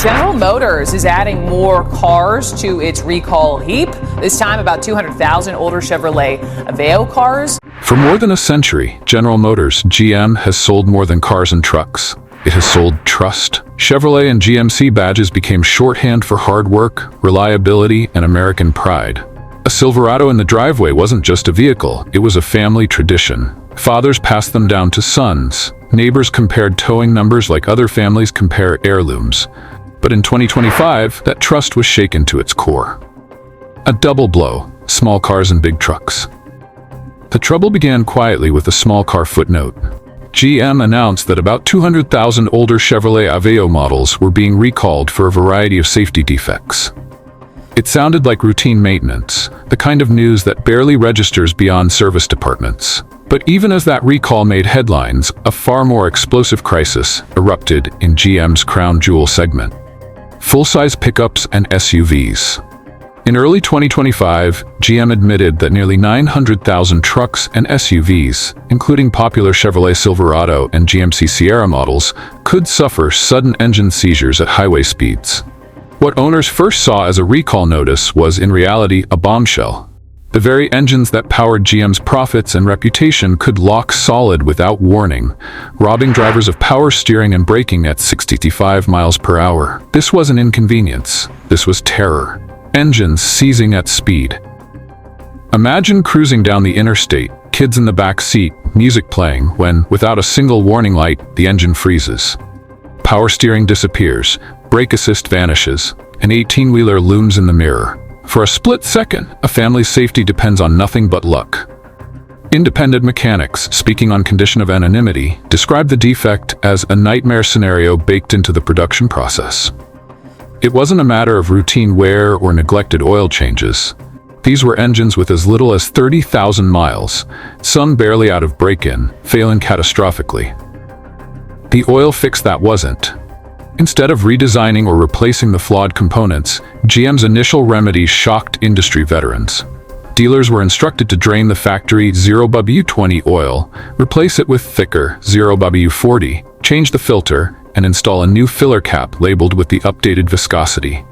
General Motors is adding more cars to its recall heap. This time, about 200,000 older Chevrolet Aveo cars. For more than a century, General Motors, GM, has sold more than cars and trucks. It has sold trust. Chevrolet and GMC badges became shorthand for hard work, reliability, and American pride. A Silverado in the driveway wasn't just a vehicle, it was a family tradition. Fathers passed them down to sons. Neighbors compared towing numbers like other families compare heirlooms. But in 2025, that trust was shaken to its core. A double blow, small cars and big trucks. The trouble began quietly with a small car footnote. GM announced that about 200,000 older Chevrolet Aveo models were being recalled for a variety of safety defects. It sounded like routine maintenance, the kind of news that barely registers beyond service departments. But even as that recall made headlines, a far more explosive crisis erupted in GM's crown jewel segment: full-size pickups and SUVs. In early 2025, GM admitted that nearly 900,000 trucks and SUVs, including popular Chevrolet Silverado and GMC Sierra models, could suffer sudden engine seizures at highway speeds. What owners first saw as a recall notice was in reality a bombshell. The very engines that powered GM's profits and reputation could lock solid without warning, robbing drivers of power steering and braking at 65 miles per hour. This wasn't inconvenience, this was terror. Engines seizing at speed. Imagine cruising down the interstate, kids in the back seat, music playing, when, without a single warning light, the engine freezes. Power steering disappears, brake assist vanishes, an 18-wheeler looms in the mirror. For a split second, a family's safety depends on nothing but luck. Independent mechanics, speaking on condition of anonymity, describe the defect as a nightmare scenario baked into the production process. It wasn't a matter of routine wear or neglected oil changes. These were engines with as little as 30,000 miles, some barely out of break-in, failing catastrophically. The oil fix that wasn't. Instead of redesigning or replacing the flawed components, GM's initial remedy shocked industry veterans. Dealers were instructed to drain the factory 0W20 oil, replace it with thicker 0W40, change the filter, and install a new filler cap labeled with the updated viscosity.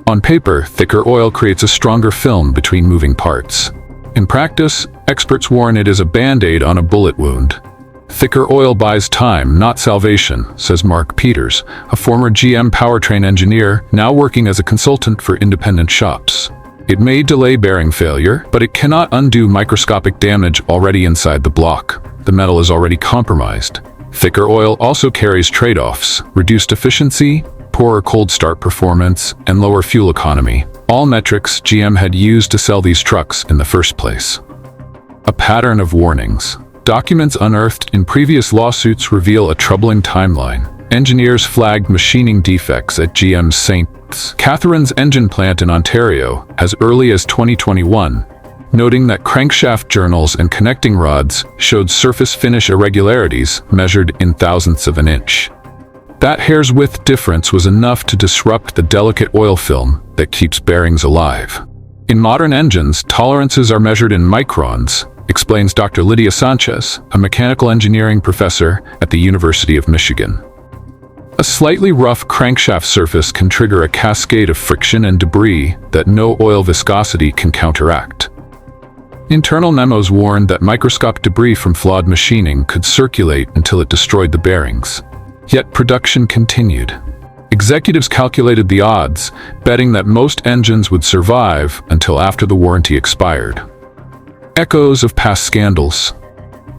On paper, thicker oil creates a stronger film between moving parts. In practice, experts warn it is a band-aid on a bullet wound. Thicker oil buys time, not salvation, says Mark Peters, a former GM powertrain engineer now working as a consultant for independent shops. It may delay bearing failure, but it cannot undo microscopic damage already inside the block. The metal is already compromised. Thicker oil also carries trade-offs: reduced efficiency, poorer cold start performance, and lower fuel economy. All metrics GM had used to sell these trucks in the first place. A pattern of warnings. Documents unearthed in previous lawsuits reveal a troubling timeline. Engineers flagged machining defects at GM's St. Catharines engine plant in Ontario as early as 2021, noting that crankshaft journals and connecting rods showed surface finish irregularities measured in thousandths of an inch. That hair's width difference was enough to disrupt the delicate oil film that keeps bearings alive. In modern engines, tolerances are measured in microns, explains Dr. Lydia Sanchez, a mechanical engineering professor at the University of Michigan. A slightly rough crankshaft surface can trigger a cascade of friction and debris that no oil viscosity can counteract. Internal memos warned that microscopic debris from flawed machining could circulate until it destroyed the bearings. Yet production continued. Executives calculated the odds, betting that most engines would survive until after the warranty expired. Echoes of past scandals.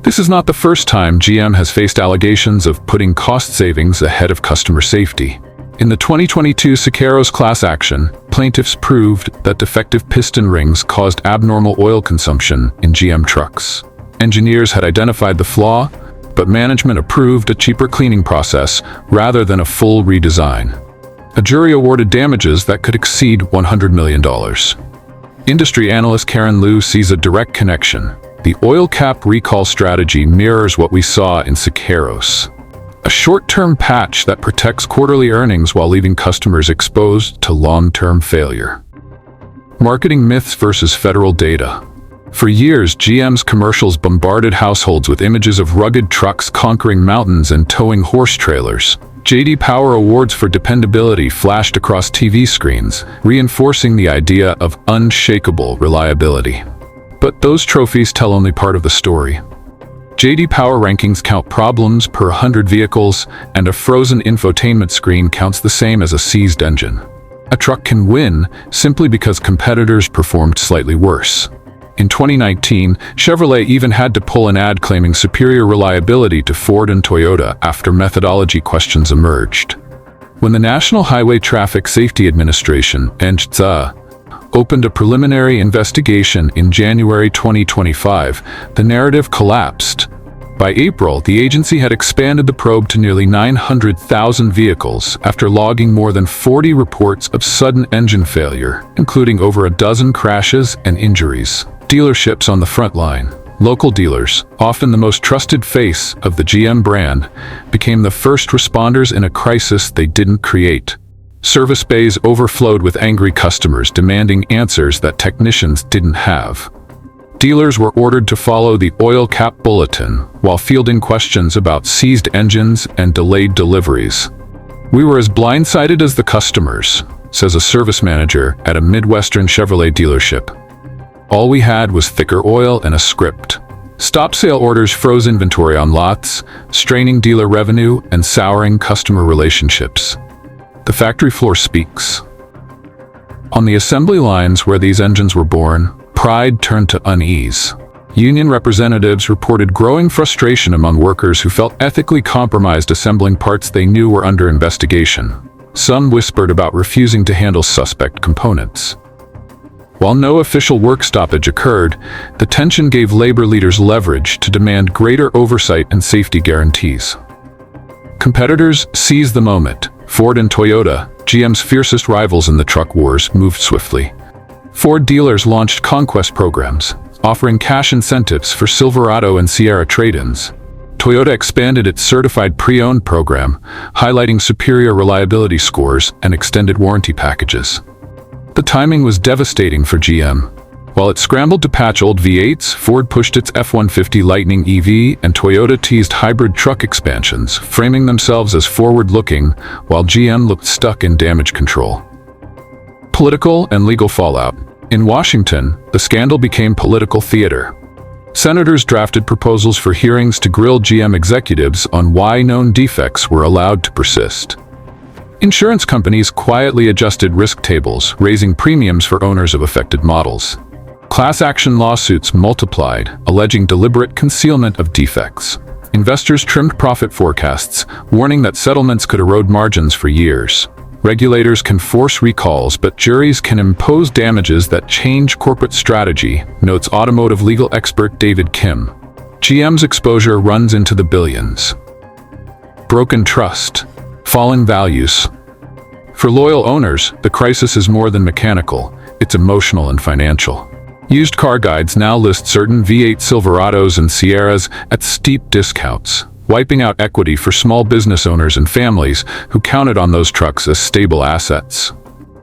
This is not the first time GM has faced allegations of putting cost savings ahead of customer safety. In the 2022 Siqueiros class action, plaintiffs proved that defective piston rings caused abnormal oil consumption in GM trucks. Engineers had identified the flaw, but management approved a cheaper cleaning process rather than a full redesign. A jury awarded damages that could exceed $100 million. Industry analyst Karen Liu sees a direct connection. The oil cap recall strategy mirrors what we saw in Siqueiros. A short-term patch that protects quarterly earnings while leaving customers exposed to long-term failure. Marketing myths versus federal data. For years, GM's commercials bombarded households with images of rugged trucks conquering mountains and towing horse trailers. J.D. Power awards for dependability flashed across TV screens, reinforcing the idea of unshakable reliability. But those trophies tell only part of the story. J.D. Power rankings count problems per 100 vehicles, and a frozen infotainment screen counts the same as a seized engine. A truck can win simply because competitors performed slightly worse. In 2019, Chevrolet even had to pull an ad claiming superior reliability to Ford and Toyota after methodology questions emerged. When the National Highway Traffic Safety Administration, NHTSA, opened a preliminary investigation in January 2025, the narrative collapsed. By April, the agency had expanded the probe to nearly 900,000 vehicles after logging more than 40 reports of sudden engine failure, including over a dozen crashes and injuries. Dealerships on the front line, local dealers, often the most trusted face of the GM brand, became the first responders in a crisis they didn't create. Service bays overflowed with angry customers demanding answers that technicians didn't have. Dealers were ordered to follow the oil cap bulletin while fielding questions about seized engines and delayed deliveries. "We were as blindsided as the customers," says a service manager at a Midwestern Chevrolet dealership. "All we had was thicker oil and a script. Stop sale orders froze inventory on lots, straining dealer revenue and souring customer relationships." The factory floor speaks. On the assembly lines where these engines were born, pride turned to unease. Union representatives reported growing frustration among workers who felt ethically compromised assembling parts they knew were under investigation. Some whispered about refusing to handle suspect components. While no official work stoppage occurred, the tension gave labor leaders leverage to demand greater oversight and safety guarantees. Competitors seized the moment. Ford and Toyota, GM's fiercest rivals in the truck wars, moved swiftly. Ford dealers launched conquest programs, offering cash incentives for Silverado and Sierra trade-ins. Toyota expanded its certified pre-owned program, highlighting superior reliability scores and extended warranty packages. The timing was devastating for GM. While it scrambled to patch old V8s, Ford pushed its F-150 Lightning EV, and Toyota teased hybrid truck expansions, framing themselves as forward-looking, while GM looked stuck in damage control. Political and legal fallout. In Washington, the scandal became political theater. Senators drafted proposals for hearings to grill GM executives on why known defects were allowed to persist. Insurance companies quietly adjusted risk tables, raising premiums for owners of affected models. Class action lawsuits multiplied, alleging deliberate concealment of defects. Investors trimmed profit forecasts, warning that settlements could erode margins for years. Regulators can force recalls, but juries can impose damages that change corporate strategy, notes automotive legal expert David Kim. GM's exposure runs into the billions. Broken trust. Falling values. For loyal owners, the crisis is more than mechanical, it's emotional and financial. Used car guides now list certain V8 Silverados and Sierras at steep discounts, wiping out equity for small business owners and families who counted on those trucks as stable assets.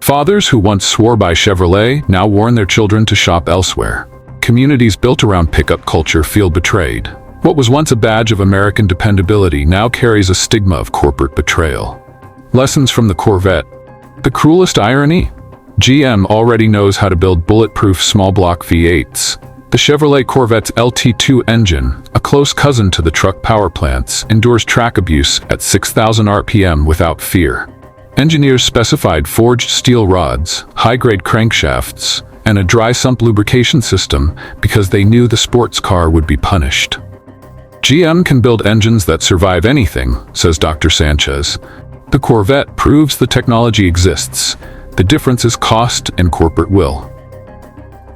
Fathers who once swore by Chevrolet now warn their children to shop elsewhere. Communities built around pickup culture feel betrayed. What was once a badge of American dependability now carries a stigma of corporate betrayal. Lessons from the Corvette. The cruelest irony? GM already knows how to build bulletproof small-block V8s. The Chevrolet Corvette's LT2 engine, a close cousin to the truck power plants, endures track abuse at 6,000 RPM without fear. Engineers specified forged steel rods, high-grade crankshafts, and a dry sump lubrication system because they knew the sports car would be punished. GM can build engines that survive anything, says Dr. Sanchez. The Corvette proves the technology exists. The difference is cost and corporate will.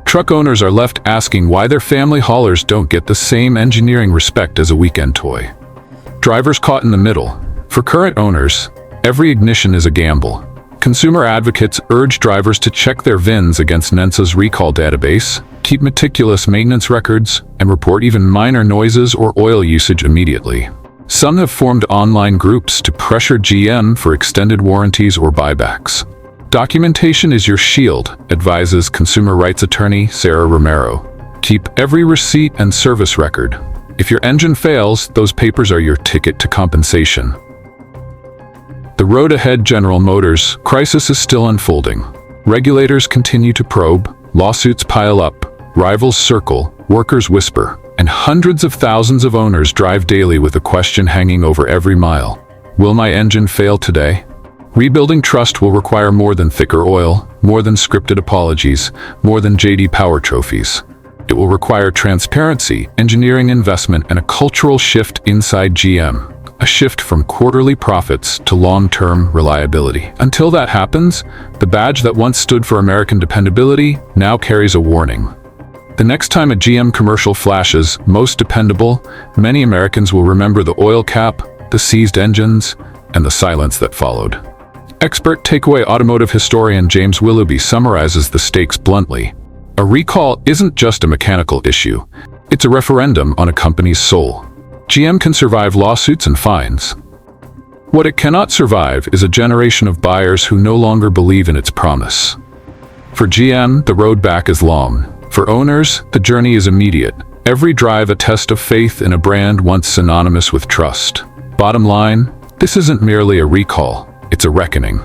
Truck owners are left asking why their family haulers don't get the same engineering respect as a weekend toy. Drivers caught in the middle. For current owners, every ignition is a gamble. Consumer advocates urge drivers to check their VINs against NHTSA's recall database, keep meticulous maintenance records, and report even minor noises or oil usage immediately. Some have formed online groups to pressure GM for extended warranties or buybacks. Documentation is your shield, advises consumer rights attorney Sarah Romero. Keep every receipt and service record. If your engine fails, those papers are your ticket to compensation. The road ahead, General Motors, crisis is still unfolding. Regulators continue to probe, lawsuits pile up, rivals circle, workers whisper, and hundreds of thousands of owners drive daily with a question hanging over every mile. Will my engine fail today? Rebuilding trust will require more than thicker oil, more than scripted apologies, more than JD Power trophies. It will require transparency, engineering investment, and a cultural shift inside GM. A shift from quarterly profits to long-term reliability. Until that happens, the badge that once stood for American dependability now carries a warning. The next time a GM commercial flashes most dependable, many Americans will remember the oil cap, the seized engines, and the silence that followed. Expert takeaway automotive historian James Willoughby summarizes the stakes bluntly. A recall isn't just a mechanical issue. It's a referendum on a company's soul. GM can survive lawsuits and fines. What it cannot survive is a generation of buyers who no longer believe in its promise. For GM, the road back is long. For owners, the journey is immediate. Every drive a test of faith in a brand once synonymous with trust. Bottom line, this isn't merely a recall, it's a reckoning.